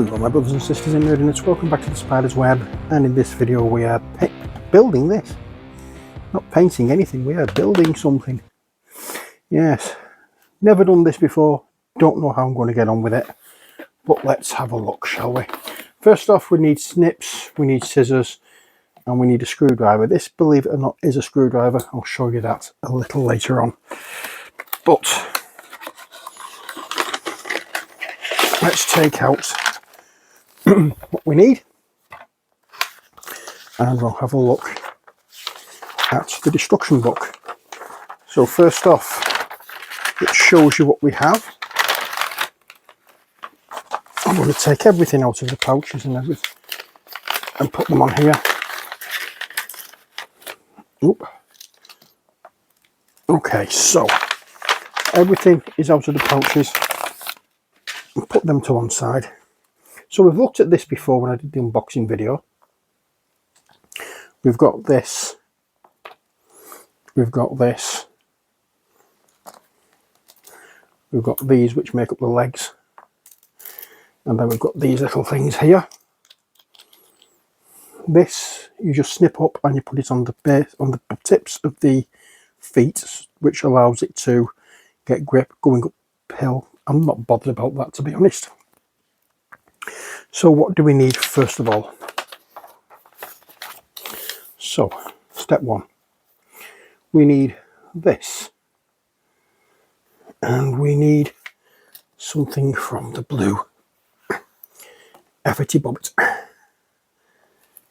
Hello my brothers and sisters in nerdiness, welcome back to the Spider's Web, and in this video we are building this. Not painting anything, we are building something. Yes, never done this before, don't know how I'm going to get on with it, but let's have a look, shall we? First off, we need snips, we need scissors, and we need a screwdriver. This, believe it or not, is a screwdriver. I'll show you that a little later on. But let's take out what we need and we'll have a look at the destruction book. So first off, it shows you what we have. I'm going to take everything out of the pouches and everything and put them on here. Oop. Okay, so everything is out of the pouches and put them to one side. So we've looked at this before when I did the unboxing video. We've got this, we've got this, we've got these which make up the legs, and then we've got these little things here. This you just snip up and you put it on the base, on the tips of the feet, which allows it to get grip going uphill. I'm not bothered about that, to be honest. So what do we need first of all? So step one, we need this, and we need something from the blue Efforty Bobbit.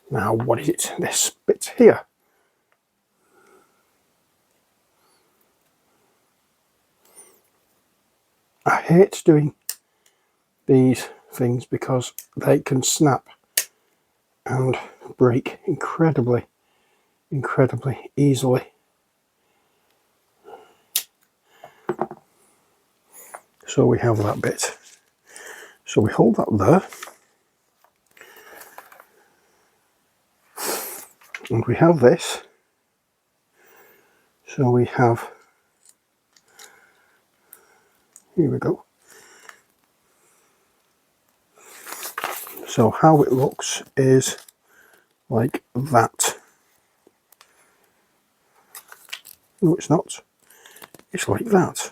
Now what is it? This bit here. I hate doing these things because they can snap and break incredibly easily. So we have that bit. So we hold that there. And we have this. So we have, here we go. So how it looks is like that. No, it's not. It's like that.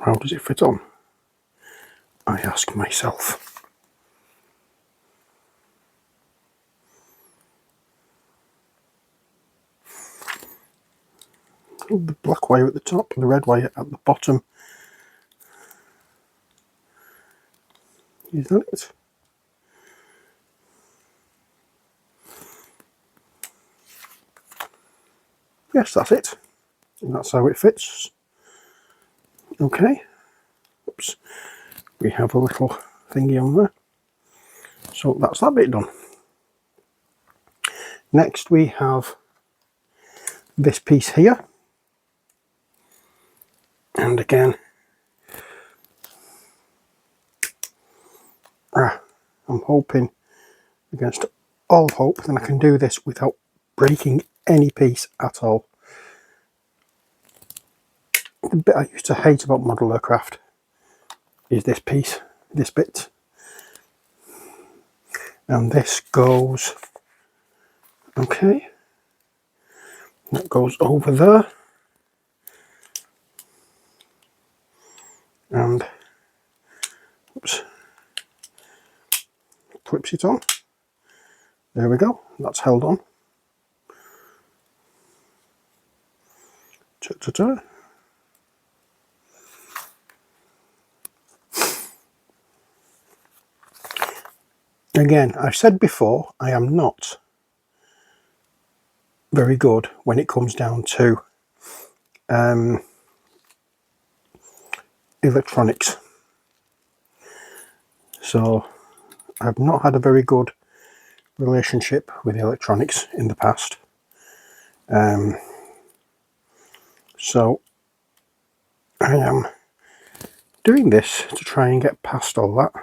How does it fit on? I ask myself. The black wire at the top, the red wire at the bottom. Is that it? Yes, that's it. And that's how it fits. Okay. Oops. We have a little thingy on there. So that's that bit done. Next we have this piece here. And again, I'm hoping against all hope that I can do this without breaking any piece at all. The bit I used to hate about model aircraft is this piece, this bit. And this goes, okay, that goes over there. And, oops, clips it on. There we go, that's held on. Ta-ta-ta. Again, I've said before, I am not very good when it comes down to electronics. So I've not had a very good relationship with electronics in the past. So I am doing this to try and get past all that.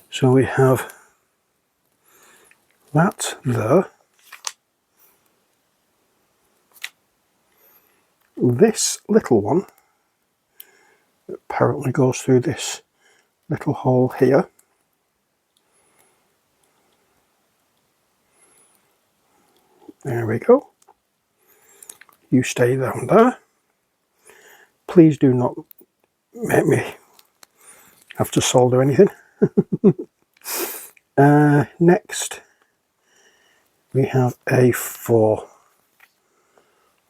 So we have that there. this little one apparently goes through this little hole here. There we go. You stay down there. Please do not make me have to solder anything. Next we have A4.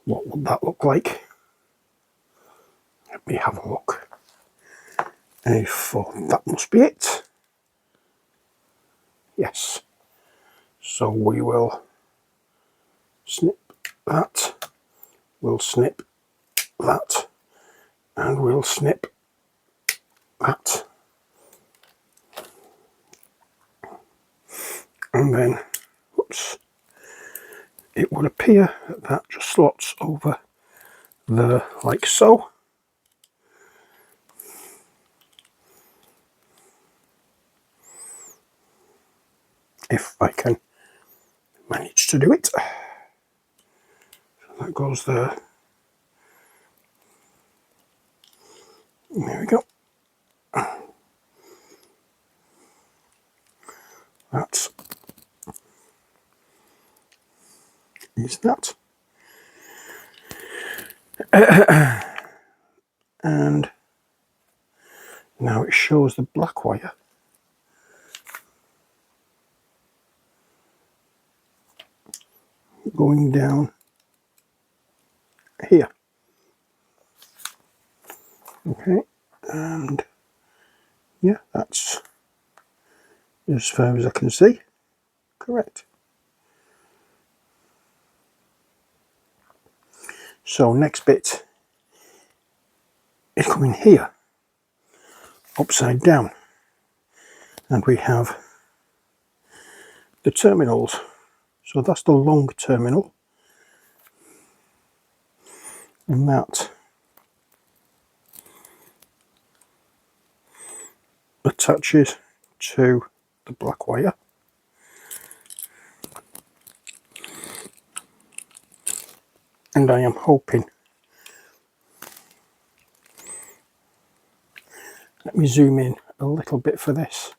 What would that look like? Let me have a look. A4, that must be it. Yes. So we will snip that, we'll snip that, and we'll snip that. And then, whoops, it would appear that that just slots over there like so. If I can manage to do it. So that goes there. There we go. That is that. And now it shows the black wire going down here. Okay, and yeah, that's as far as I can see correct. So next bit is coming here, upside down, and we have the terminals. So that's the long terminal, and that attaches to the black wire. And I am hoping, let me zoom in a little bit for this.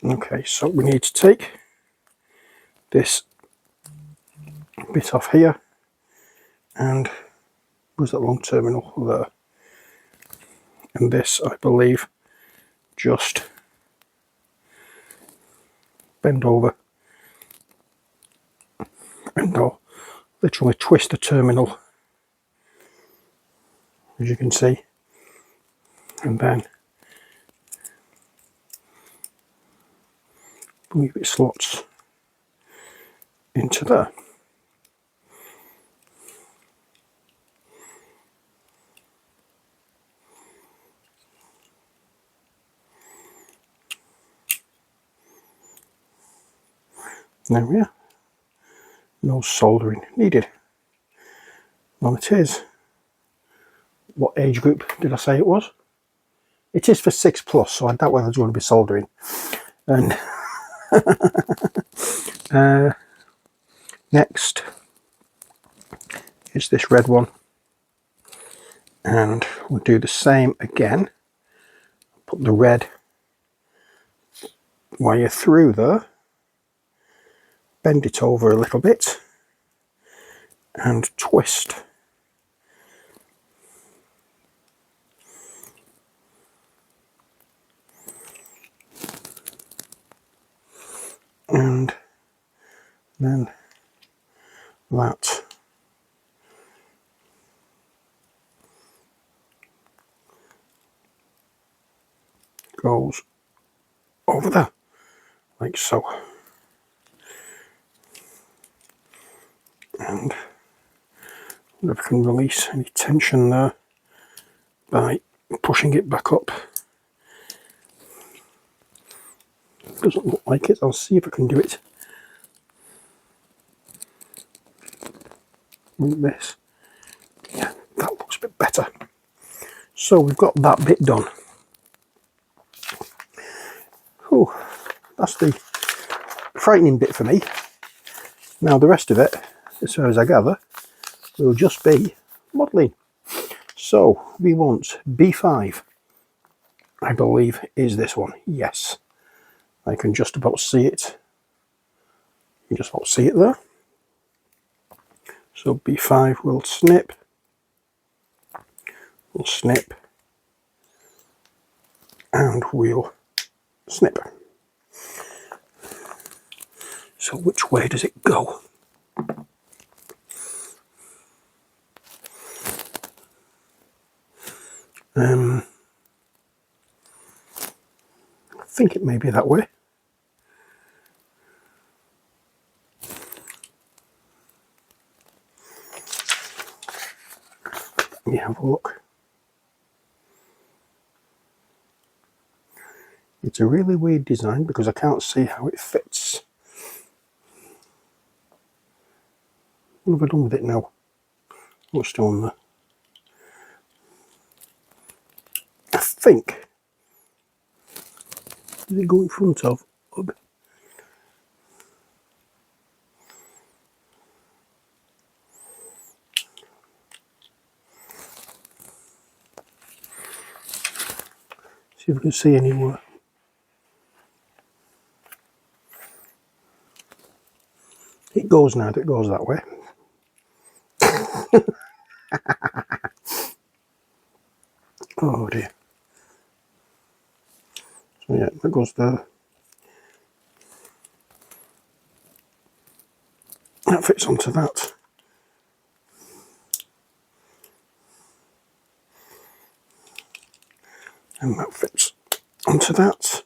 Okay, so we need to take this bit off here, and was that long terminal there? And this, I believe, just bend over and I'll literally twist the terminal, as you can see, and then I believe it slots into there. There we are. No soldering needed. Well, it is. What age group did I say it was? It is for 6+, so I doubt whether there's going to be soldering. And next is this red one, and we'll do the same again. Put the red wire through there, bend it over a little bit, and twist. And then that goes over there, like so. And if I can release any tension there by pushing it back up. Doesn't look like it. I'll see if I can do it with this. Yeah, that looks a bit better. So we've got that bit done. Oh, that's the frightening bit for me. Now the rest of it, as far as I gather, will just be modelling. So we want B5, I believe is this one. Yes, I can just about see it. You just about see it there. So B5 will snip, and we'll snip. So which way does it go? I think it may be that way. Let me have a look. It's a really weird design because I can't see how it fits. What have I done with it now? What's still on there? I think. Does it go in front of? See if we can see anywhere. It goes now, it goes that way. Oh dear. So yeah, that goes there. That fits onto that. And that fits onto that.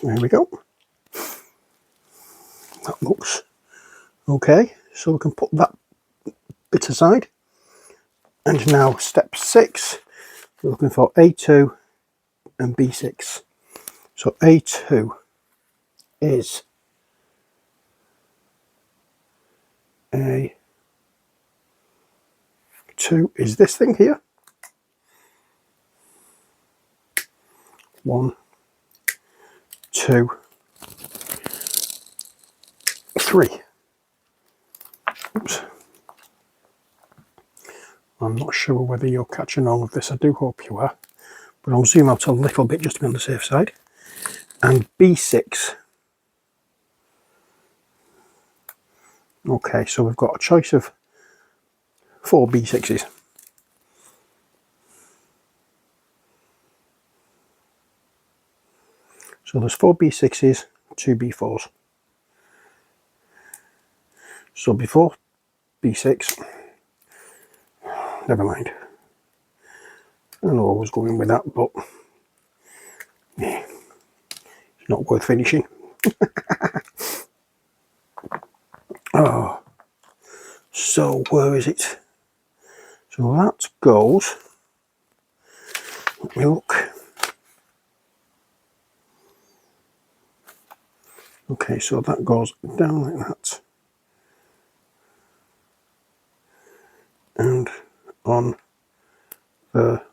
There we go. That looks okay. So we can put that bit aside. And now step 6, we're looking for A2 and B6. So A2 is A2 is this thing here. 1, 2, 3. Oops. I'm not sure whether you're catching all of this. I do hope you are. But I'll zoom out a little bit just to be on the safe side. And B6. Okay, so we've got a choice of 4 B6s. So there's 4 B6s, 2 B4s. So before B6, never mind. I know I was going with that, but yeah, it's not worth finishing. Oh, so where is it? So that goes, let me look. Okay, so that goes down like that. And on the,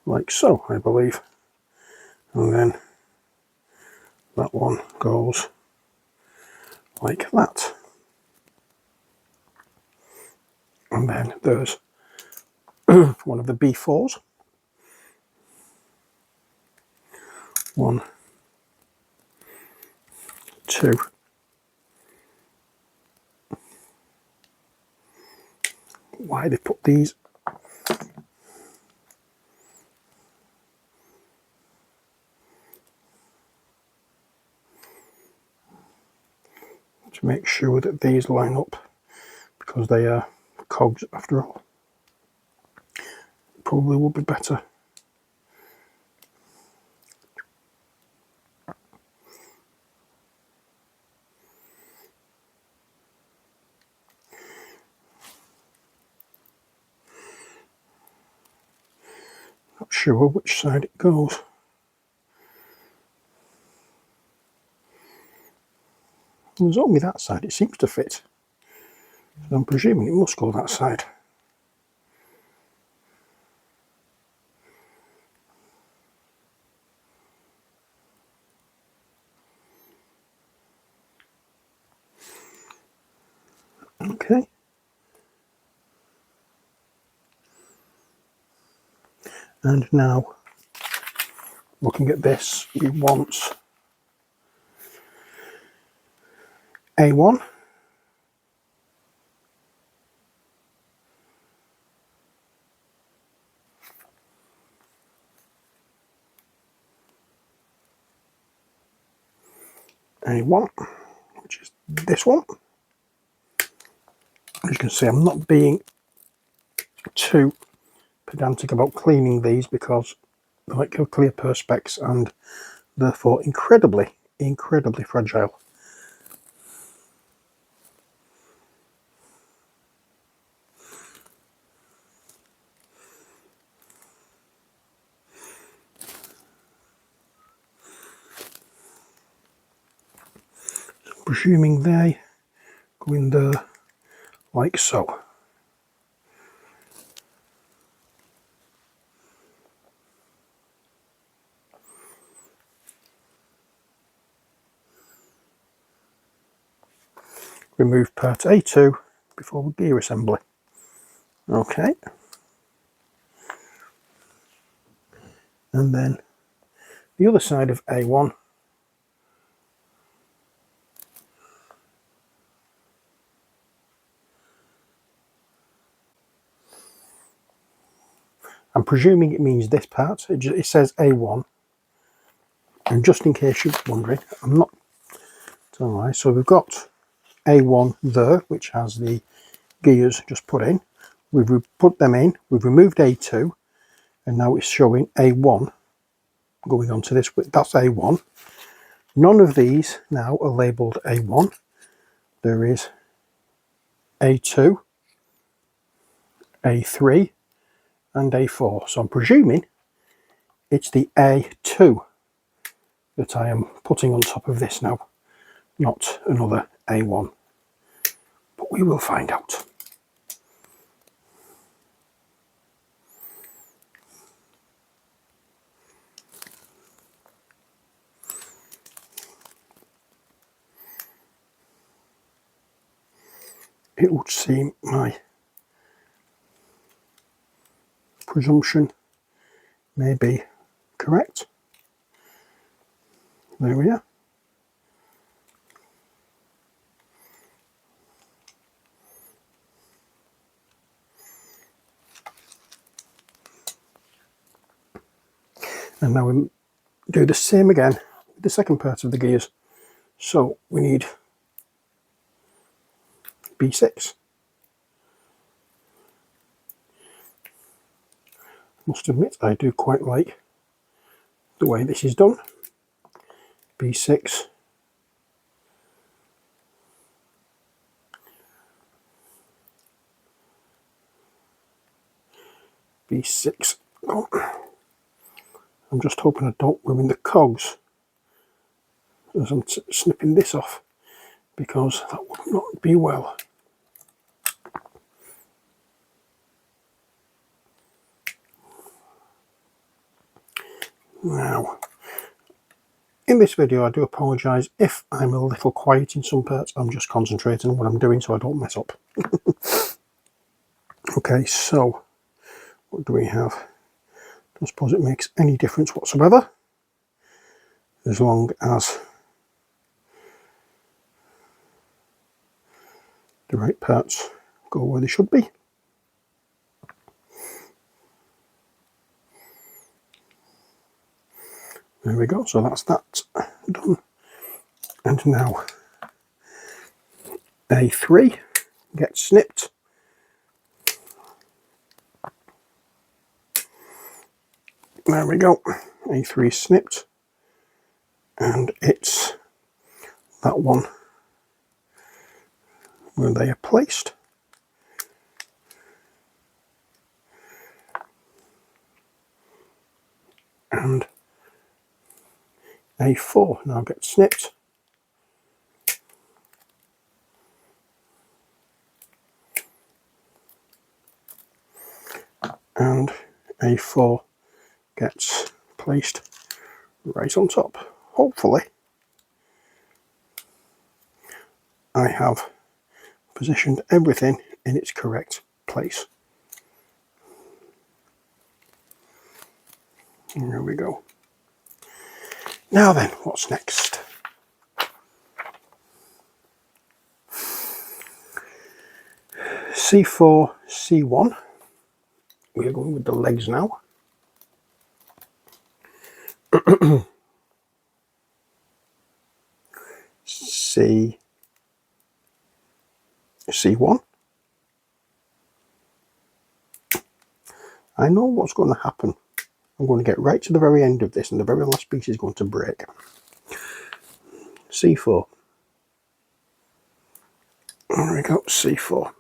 like so, I believe. And then that one goes like that. And then there's one of the B4s. 1, 2. Why they put these? To make sure that these line up, because they are cogs after all. Probably would be better. Not sure which side it goes. There's only that side, it seems to fit. So I'm presuming it must go that side. Okay. And now, looking at this, we want A1, A1, which is this one. As you can see, I'm not being too pedantic about cleaning these because they like clear perspex and therefore incredibly fragile. Presuming they go in there like so. Remove part A2 before the gear assembly. Okay. And then the other side of A1. I'm presuming it means this part. It says A1. And just in case you're wondering, I'm not. Alright, so we've got A1 there, which has the gears just put in. We've put them in, we've removed A2, and now it's showing A1 going on to this. That's A1. None of these now are labelled A1. There is A2, A3, and A4. So I'm presuming it's the A2 that I am putting on top of this now, not another A1. But we will find out. It would seem my presumption may be correct. There we are. And now we do the same again with the second part of the gears. So we need B6. Must admit, I do quite like the way this is done. B6. B6. Oh. I'm just hoping I don't ruin the cogs as I'm snipping this off, because that would not be well. Now, in this video I do apologise if I'm a little quiet in some parts. I'm just concentrating on what I'm doing so I don't mess up. Okay, so what do we have? I don't suppose it makes any difference whatsoever, as long as the right parts go where they should be. There we go, so that's that done. And now A3 gets snipped. There we go, A3 snipped, and it's that one where they are placed. And A4 now gets snipped. And A4 gets placed right on top. Hopefully I have positioned everything in its correct place. And there we go. Now then, what's next? C4, C1. We are going with the legs now. C1. I know what's going to happen. I'm going to get right to the very end of this and the very last piece is going to break. C4. There we go, C4.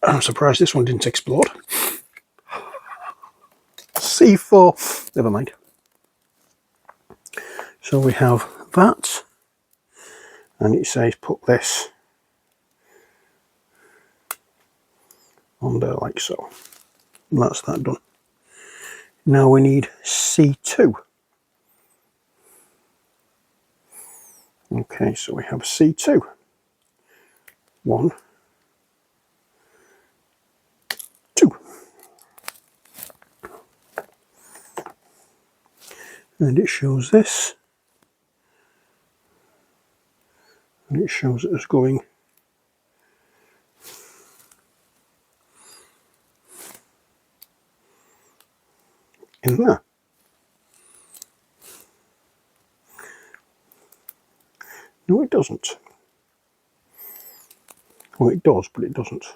I'm surprised this one didn't explode. C4. Never mind. So we have that. And it says put this on there like so. And that's that done. Now we need C2. Okay, so we have C2. 1, 2. And it shows this. And it shows it as going in there. No, it doesn't. Well, it does, but it doesn't.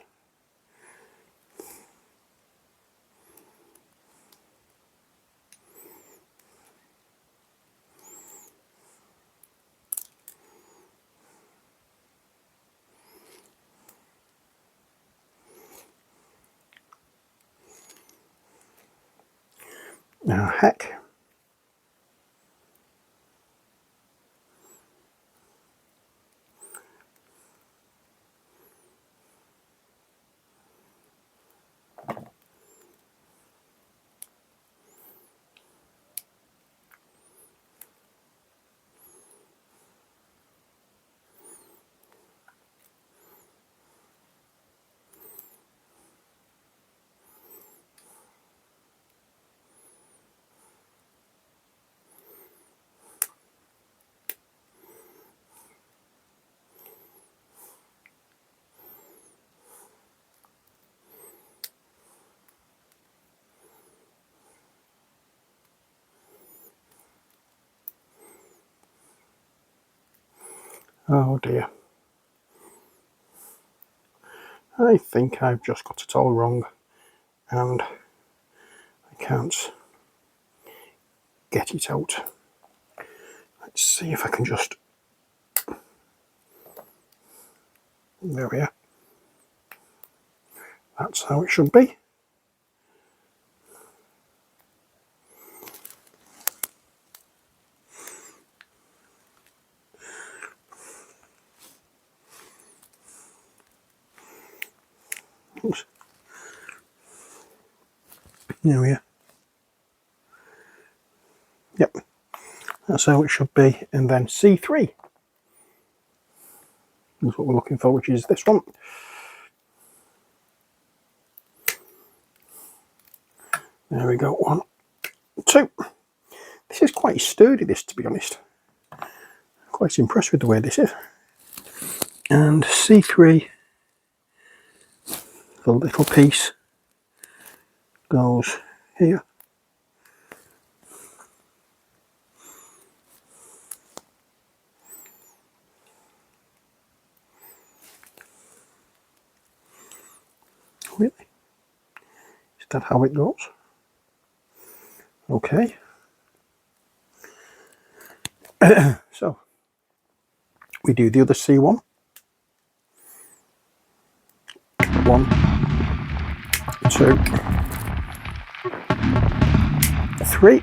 Now, heck. Oh dear. I think I've just got it all wrong and I can't get it out. Let's see if I can just... There we are. That's how it should be. Oops. There we are. Yep, that's how it should be. And then C3 is what we're looking for, which is this one. There we go, 1, 2. This is quite sturdy, this, to be honest. Quite impressed with the way this is. And C3, the little piece goes here. Really? Is that how it goes? Okay. So we do the other C1. 1, 2, 3.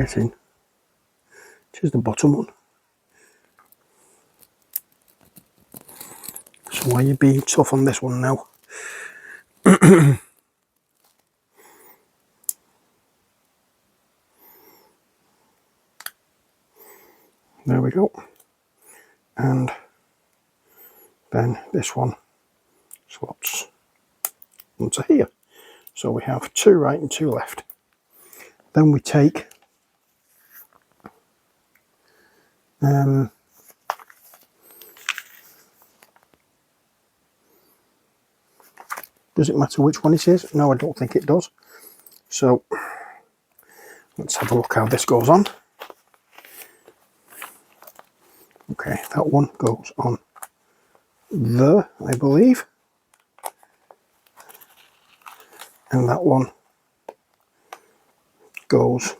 get in, which is the bottom one. So why are you being tough on this one now? There we go. And then this one slots onto here. So we have 2 right and 2 left. Then we take does it matter which one it is? No, I don't think it does. So let's have a look how this goes on. Okay, that one goes on there, I believe. And that one goes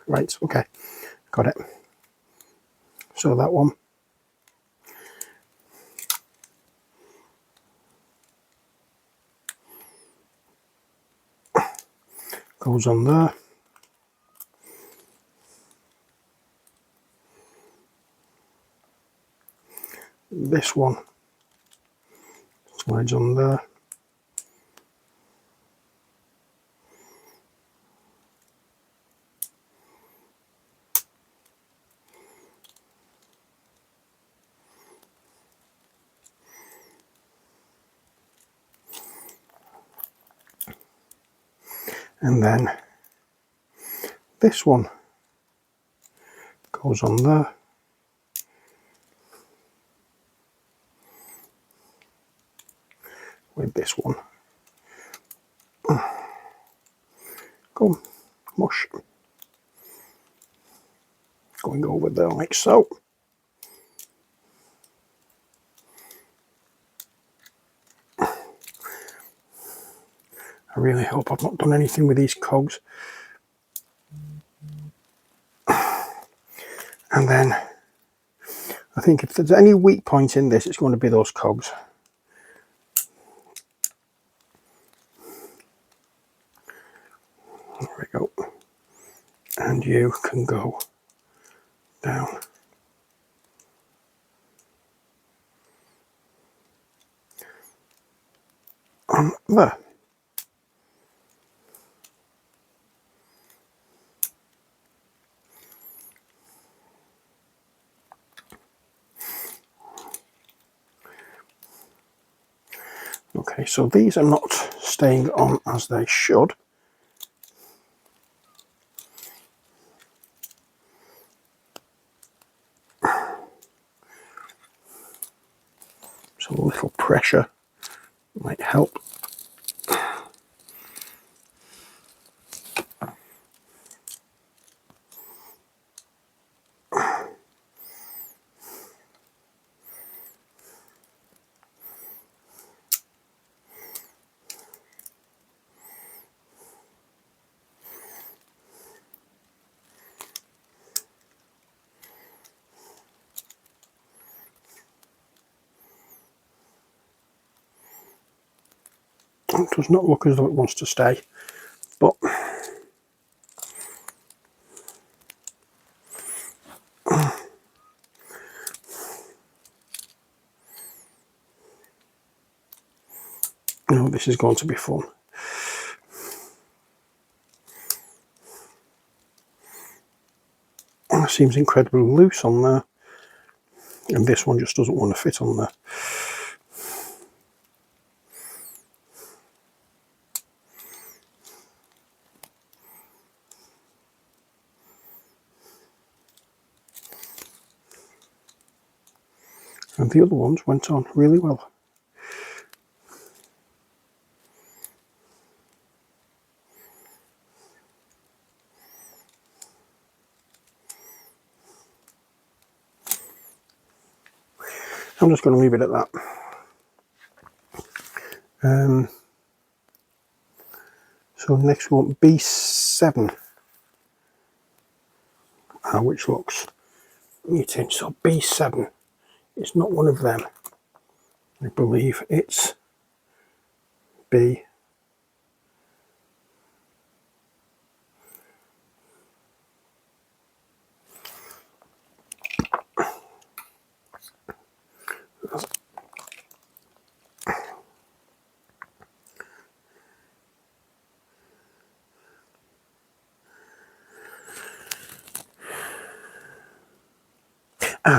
right, okay, got it. So that one goes on there. This one slides on there. And then this one goes on there. With this one. Come, mush. Going over there like so. I really hope I've not done anything with these cogs. And then I think if there's any weak point in this, it's going to be those cogs. There we go. And you can go down. On there. Okay, so these are not staying on as they should. So a little pressure might help. It does not look as though it wants to stay, but no, this is going to be fun. It seems incredibly loose on there, and this one just doesn't want to fit on there. And the other ones went on really well. I'm just going to leave it at that. So next we want B7, which looks mutant. So B7, it's not one of them. I believe it's B.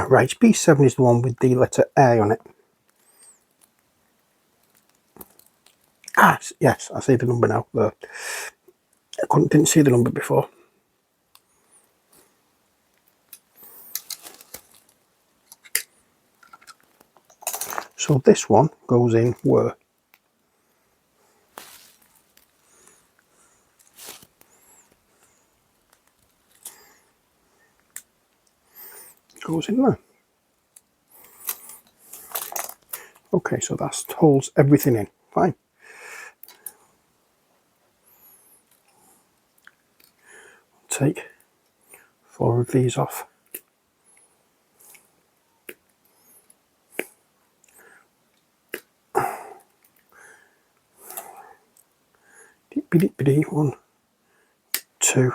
Right, B7 is the one with the letter A on it. Yes, I see the number now. Didn't see the number before. So this one goes in where? Goes in there. Okay, so that holds everything in. Fine. Take 4 of these off. Dee-dee-dee-dee. 1, 2,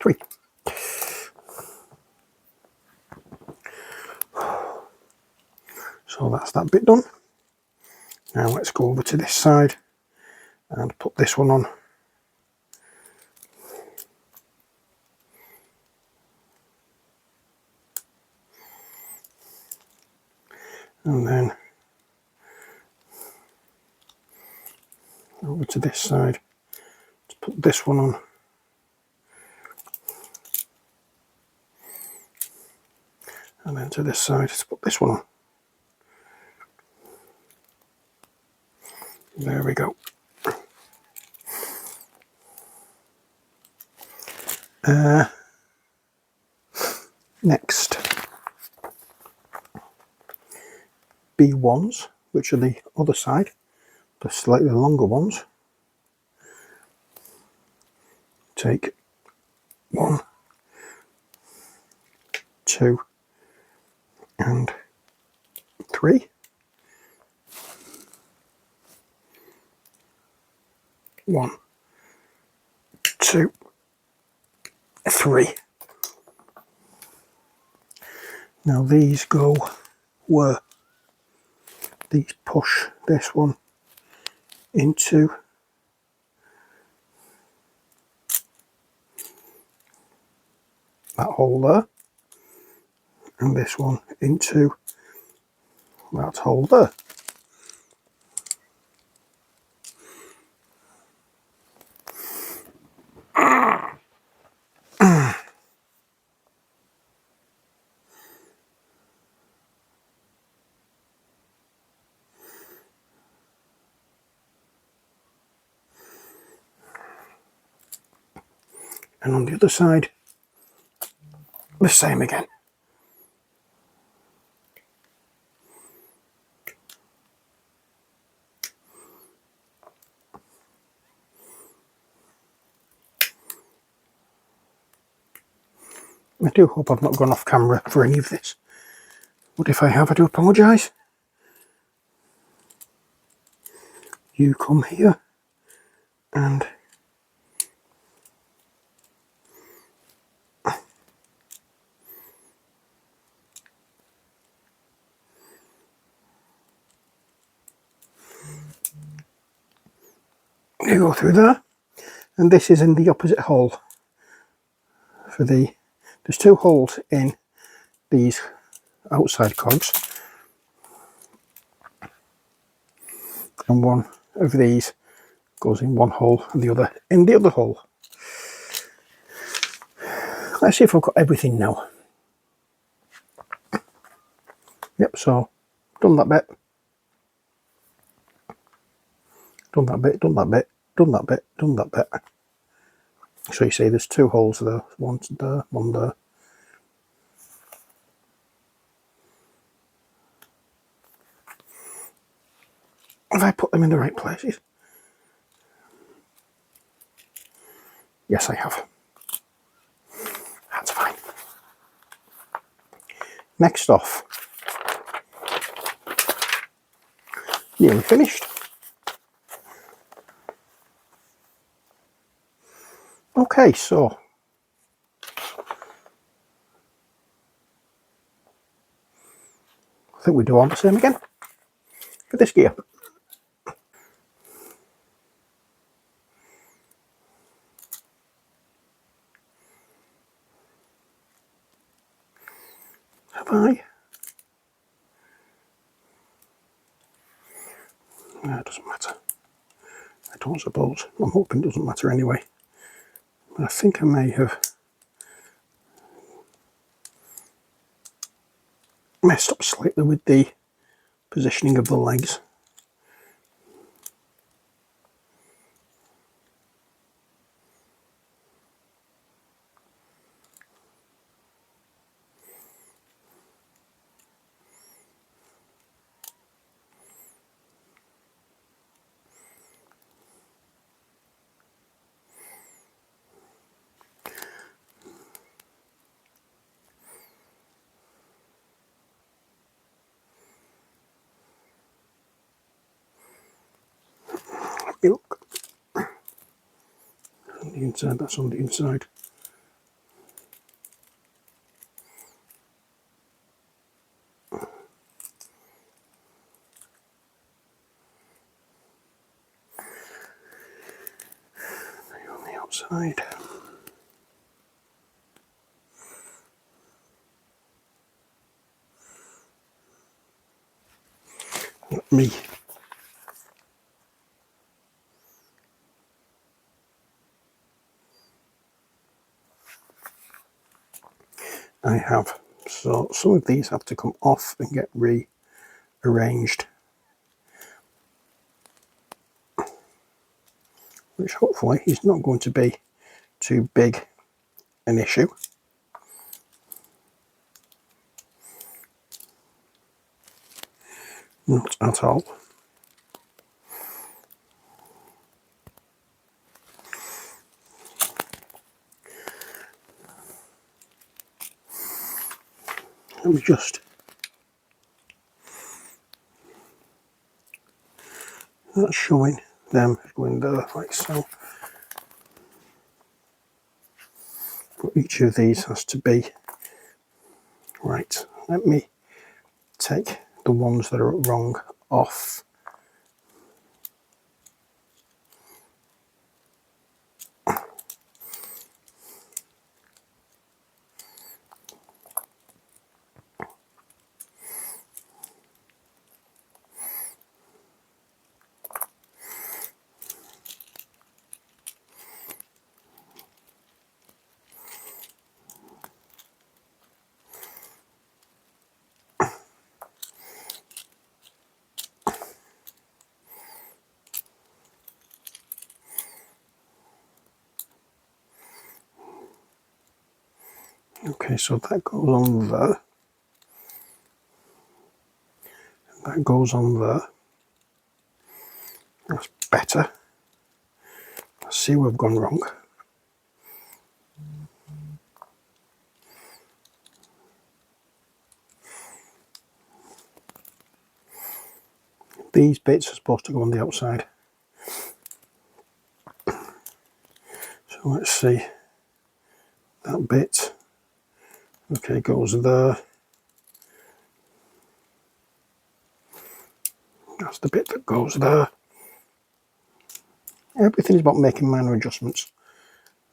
3. So that's that bit done. Now let's go over to this side and put this one on. And then over to this side to put this one on. And then to this side to put this one on. There we go. Next, B1s, which are the other side, the slightly longer ones. Take 1, 2, and 3. 1, 2, 3. Now these go where? These push this one into that hole there, and this one into that hole there. And on the other side, the same again. I do hope I've not gone off camera for any of this, but if I have, I do apologise. You come here and you go through there, and this is in the opposite hole for the, there's 2 holes in these outside cogs, and one of these goes in one hole and the other in the other hole. Let's see if I've got everything now. Yep, so done that bit, done that bit, done that bit, done that bit, done that bit. So you see there's 2 holes there, one there, one there. Have I put them in the right places? Yes, I have. That's fine. Next off, nearly finished. Okay, so I think we do all the same again for this gear. Have I? No, it doesn't matter. I don't suppose. I'm hoping it doesn't matter anyway. I think I may have messed up slightly with the positioning of the legs. Look. On the inside, that's on the inside. On the outside. Let me I have. So some of these have to come off and get rearranged, which hopefully is not going to be too big an issue. Not at all. Let me just that's showing them going there like so. But each of these has to be right. Let me take the ones that are wrong off. Okay, so that goes on there. That goes on there. That's better. Let's see where I've gone wrong. These bits are supposed to go on the outside. So let's see. That bit. Okay, goes there. That's the bit that goes there. Everything is about making minor adjustments.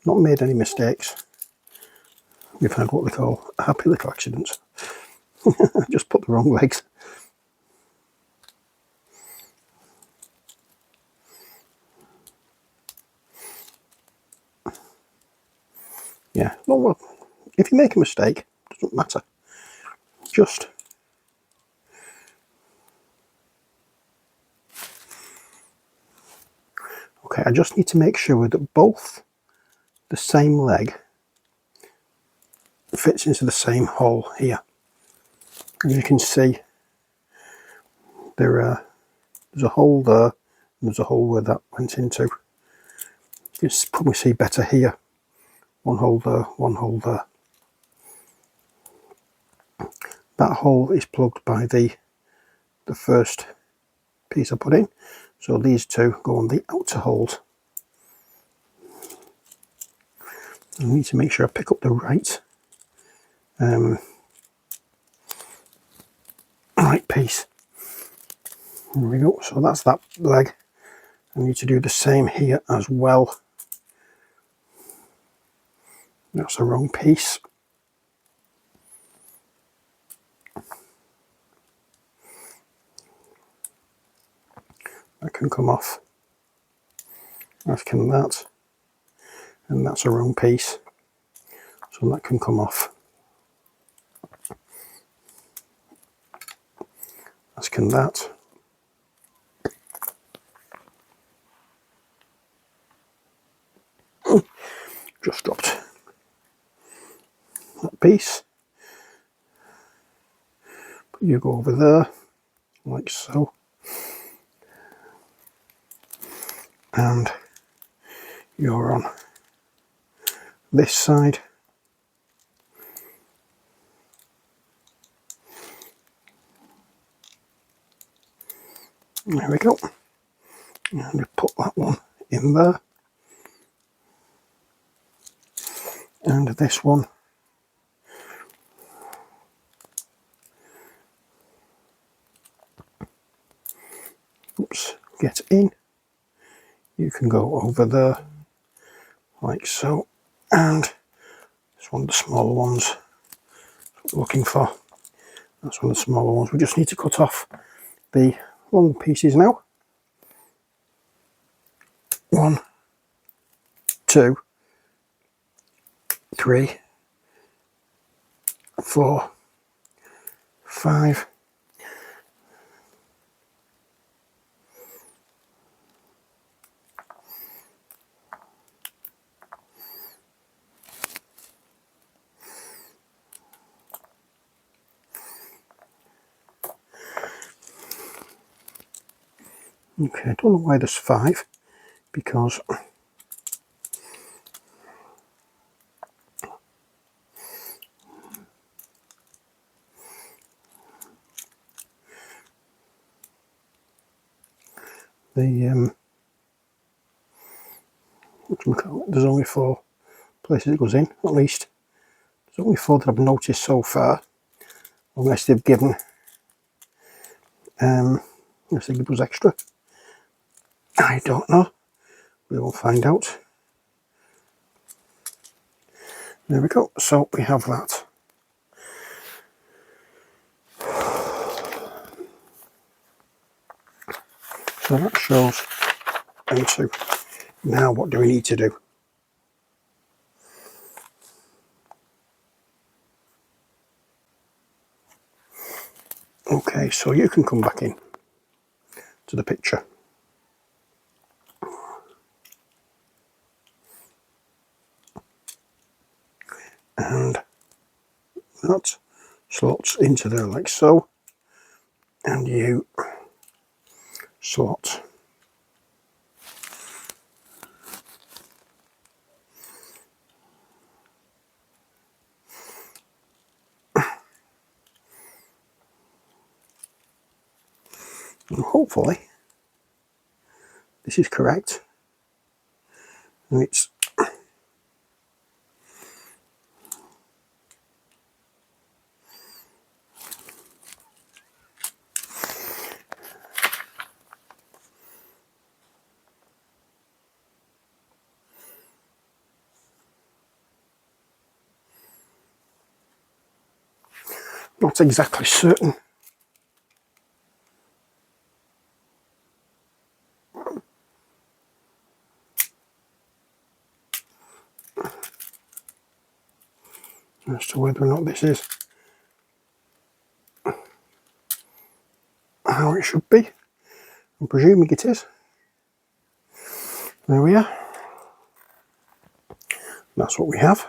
Not made any mistakes. We've had what we call happy little accidents. Just put the wrong legs. Yeah, well, if you make a mistake, it doesn't matter. Just okay, I just need to make sure that both the same leg fits into the same hole here. As you can see, there are There's a hole there, and there's a hole where that went into. You can probably see better here. One hole there, one hole there. That hole is plugged by the first piece I put in, so these two go on the outer holes. I need to make sure I pick up the right piece. There we go. So that's that leg. I need to do the same here as well. That's the wrong piece. That can come off. As can that. And that's a wrong piece. So that can come off. As can that. Just dropped that piece. But you go over there, like so. And you're on this side. There we go. And we put that one in there. And this one get in. You can go over there like so, and it's one of the smaller ones. That's what we're looking for. That's one of the smaller ones. We just need to cut off the long pieces now. 1, 2, 3, 4, 5. Okay, I don't know why there's 5, because there's only 4 places it goes in, at least. There's only 4 that I've noticed so far, unless they've given unless they give us extra. I don't know. We will find out. There we go. So we have that. So that shows them two. Now what do we need to do? Okay, so you can come back in to the picture. And that slots into there like so. And you slot and hopefully this is correct, and it's not exactly certain. As to whether or not this is how it should be. I'm presuming it is. There we are. That's what we have.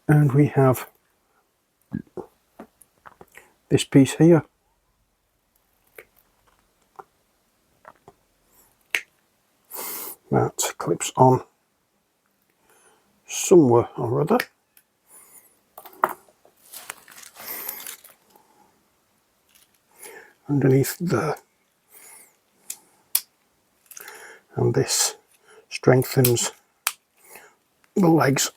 And we have this piece here. That clips on somewhere or other. Underneath there. And this strengthens the legs.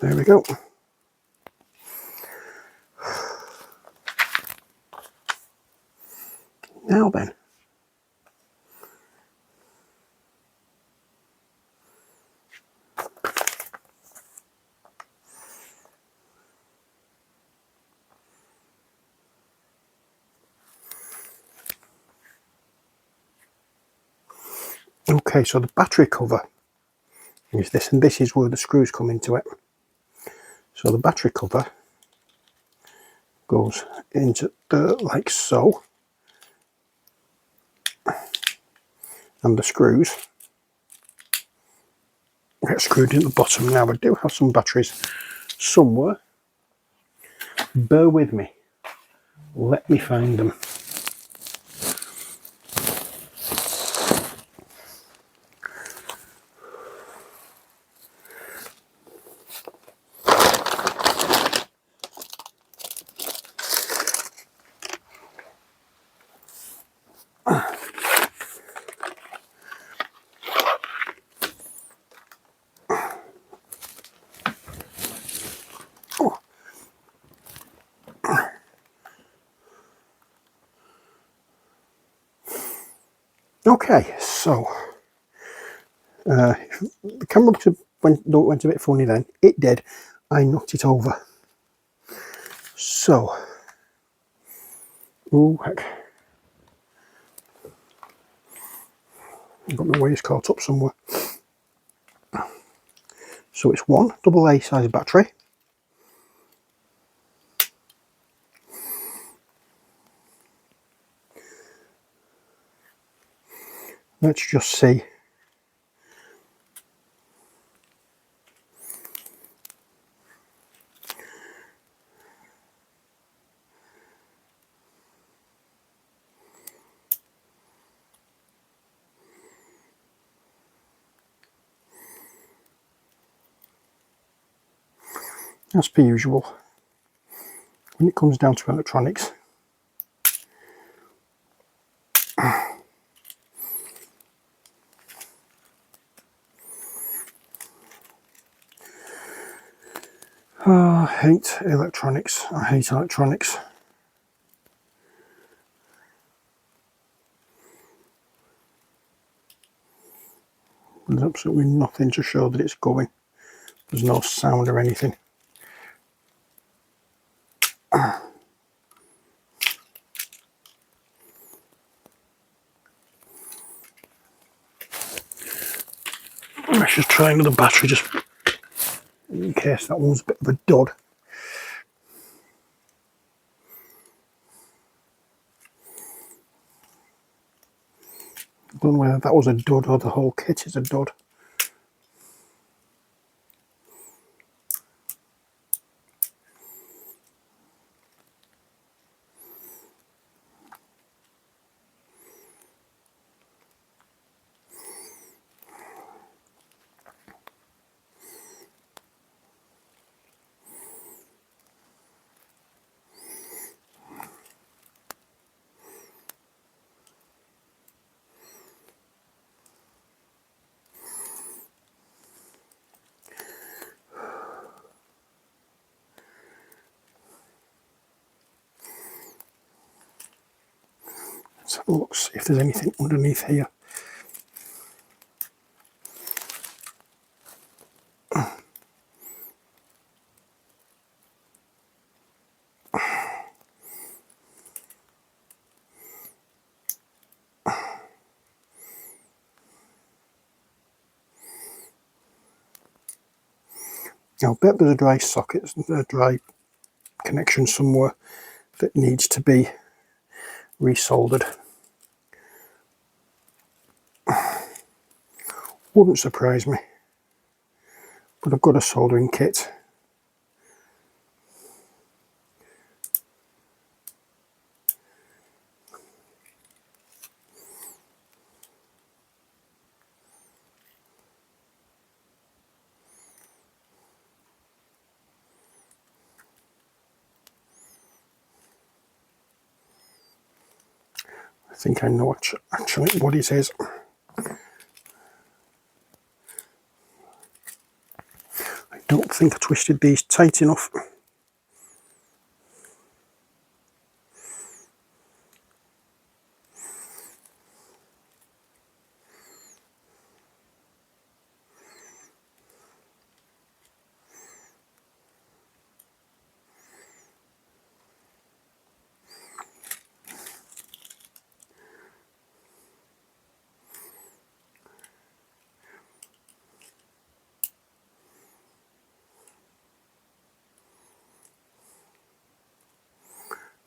There we go. Now then, okay, so the battery cover is this, and this is where the screws come into it. So the battery cover goes into there like so, and the screws get screwed in the bottom. Now I do have some batteries somewhere. Bear with me. Let me find them. Okay, so the camera went a bit funny then. It did. I knocked it over. So, oh heck, I've got my wires caught up somewhere. So it's one AA size battery. Let's just see. As per usual, when it comes down to electronics, I hate electronics. I hate electronics. There's absolutely nothing to show that it's going. There's no sound or anything. Let's just try another battery just in case that one's a bit of a dud. I don't know whether that was a dud or the whole kit is a dud. Let's have a look, see if there's anything underneath here. Now, I bet there's a dry socket, a dry connection somewhere that needs to be resoldered. Wouldn't surprise me. But I've got a soldering kit. I think I know actually what it is. I don't think I twisted these tight enough.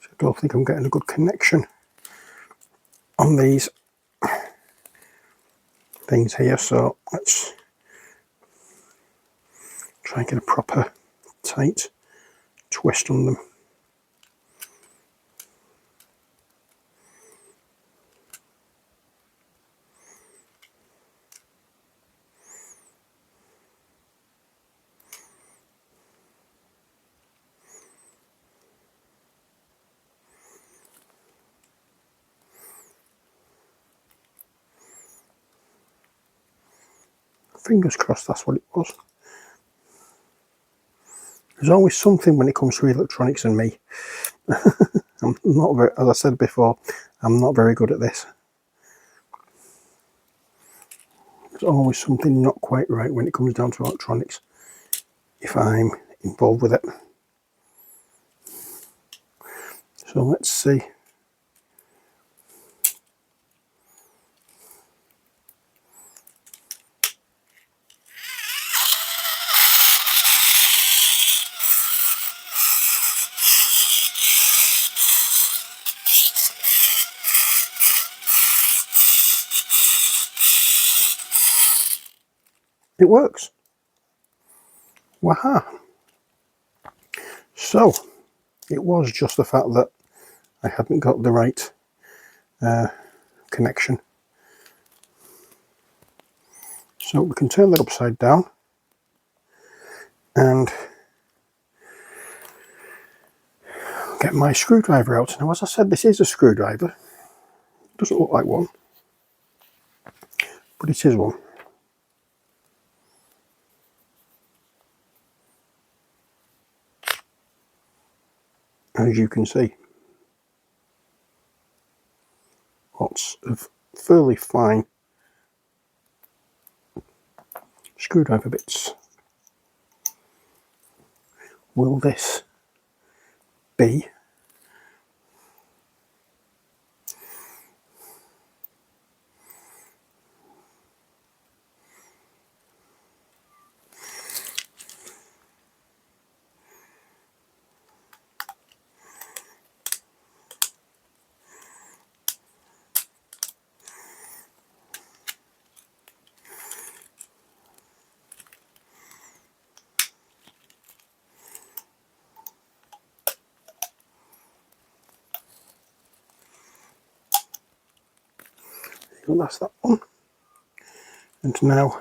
I don't think I'm getting a good connection on these things here, so let's try and get a proper tight twist on them. Fingers crossed that's what it was. There's always something when it comes to electronics and me. I'm not very, as I said before, I'm not very good at this. There's always something not quite right when it comes down to electronics, if I'm involved with it. So let's see. It works. Waha. So it was just the fact that I hadn't got the right connection. So we can turn that upside down and get my screwdriver out. Now, as I said, this is a screwdriver. It doesn't look like one, but it is one. As you can see, lots of fairly fine screwdriver bits. Will this be so that's that one, and now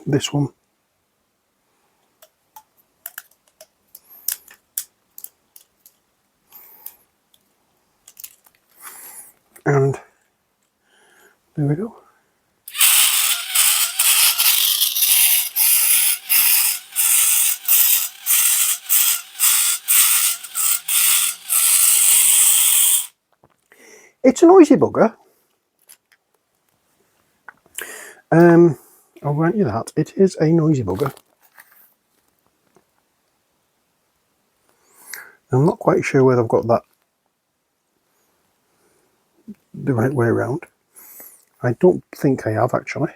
this one. And there we go. It's a noisy bugger. I'll grant you that. It is a noisy bugger. I'm not quite sure whether I've got that the right way around. I don't think I have, actually.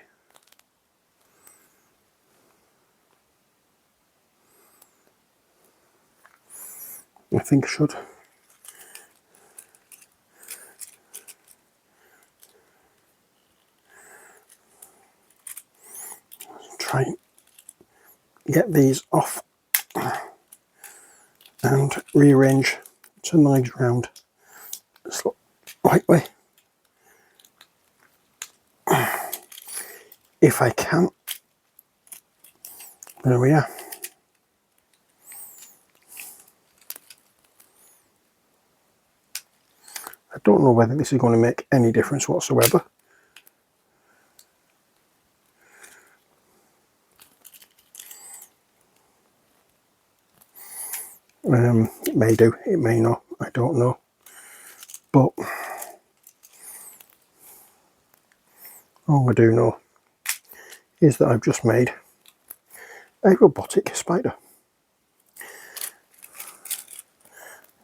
I think I should. try and get these off and rearrange some legs round this right way if I can. There we are. I don't know whether this is going to make any difference whatsoever. It may do, it may not, I don't know. But all I do know is that I've just made a robotic spider.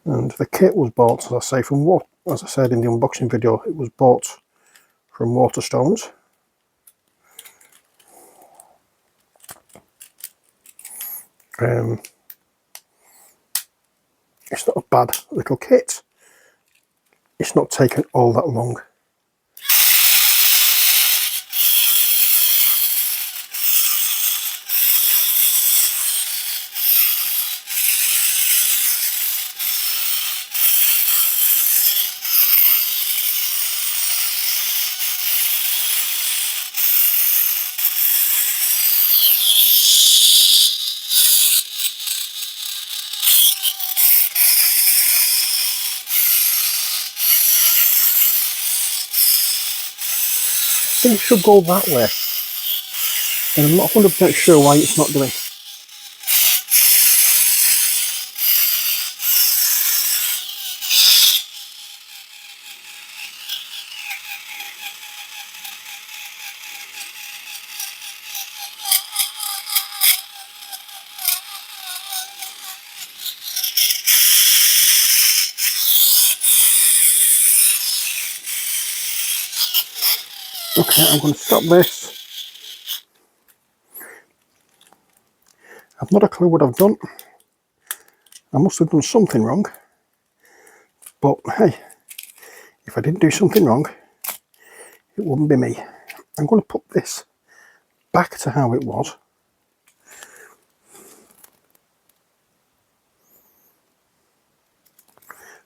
And the kit was bought, as I say, from what, as I said in the unboxing video, it was bought from Waterstones. It's not a bad little kit. It's not taken all that long. I think it should go that way, and I'm not 100% sure why it's not doing. Okay, I'm going to stop this. I've not a clue what I've done. I must have done something wrong. But hey, if I didn't do something wrong, it wouldn't be me. I'm going to put this back to how it was.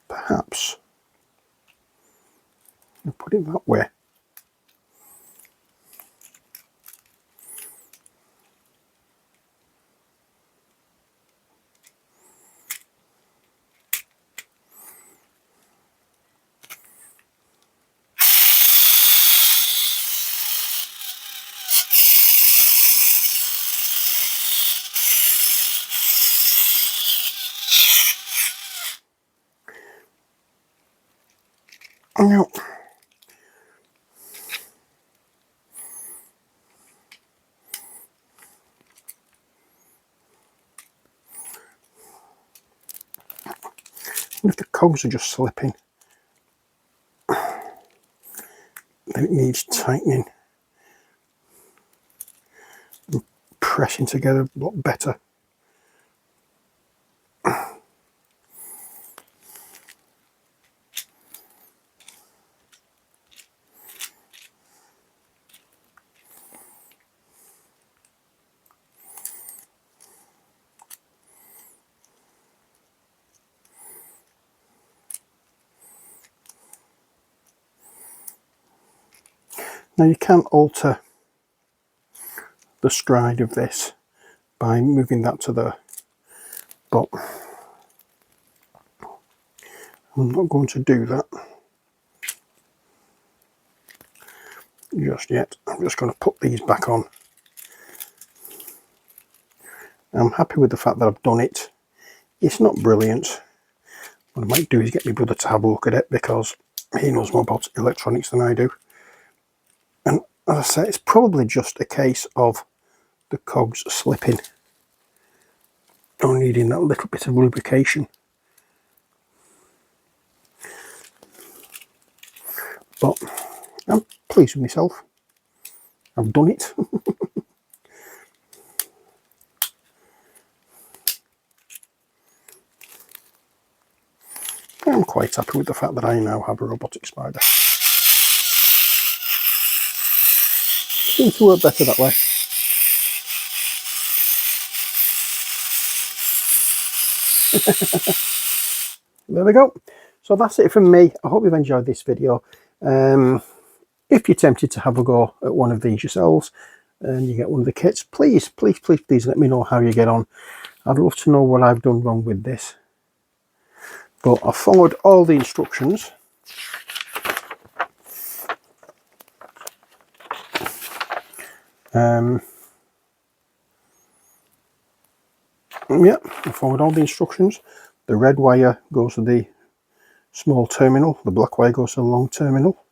Perhaps I'll put it that way. Now, if the cogs are just slipping, then it needs tightening and pressing together a lot better. Now you can alter the stride of this by moving that to there, but I'm not going to do that just yet. I'm just going to put these back on. I'm happy with the fact that I've done it. It's not brilliant. What I might do is get my brother to have a look at it, because he knows more about electronics than I do. And as I say, it's probably just a case of the cogs slipping or needing that little bit of lubrication. But I'm pleased with myself. I've done it. I'm quite happy with the fact that I now have a robotic spider. Seems to work better that way. There we go. So that's it from me. I hope you've enjoyed this video. If you're tempted to have a go at one of these yourselves and you get one of the kits, please let me know how you get on. I'd love to know what I've done wrong with this. But I followed all the instructions. Yeah, I followed all the instructions. The red wire goes to the small terminal, the black wire goes to the long terminal.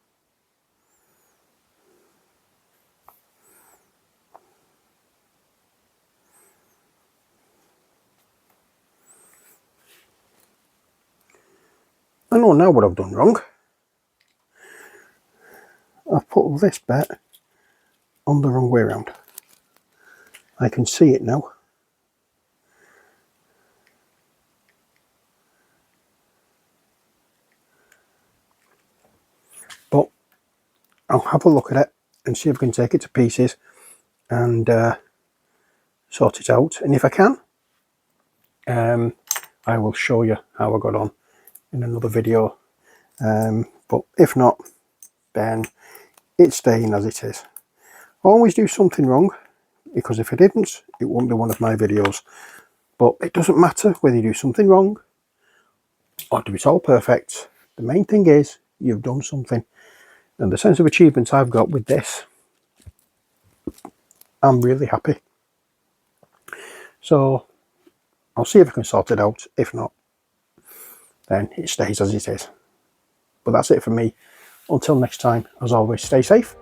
I know now what I've done wrong. I've put this bit on the wrong way around. I can see it now. But I'll have a look at it and see if I can take it to pieces and sort it out. And if I can, I will show you how I got on in another video. But if not, then it's staying as it is. I always do something wrong, because if I didn't, it wouldn't be one of my videos. But it doesn't matter whether you do something wrong or do it all perfect. The main thing is you've done something. And the sense of achievement I've got with this, I'm really happy. So I'll see if I can sort it out. If not, then it stays as it is. But that's it for me. Until next time, as always, stay safe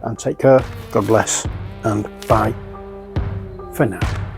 and take care. God bless, and bye for now.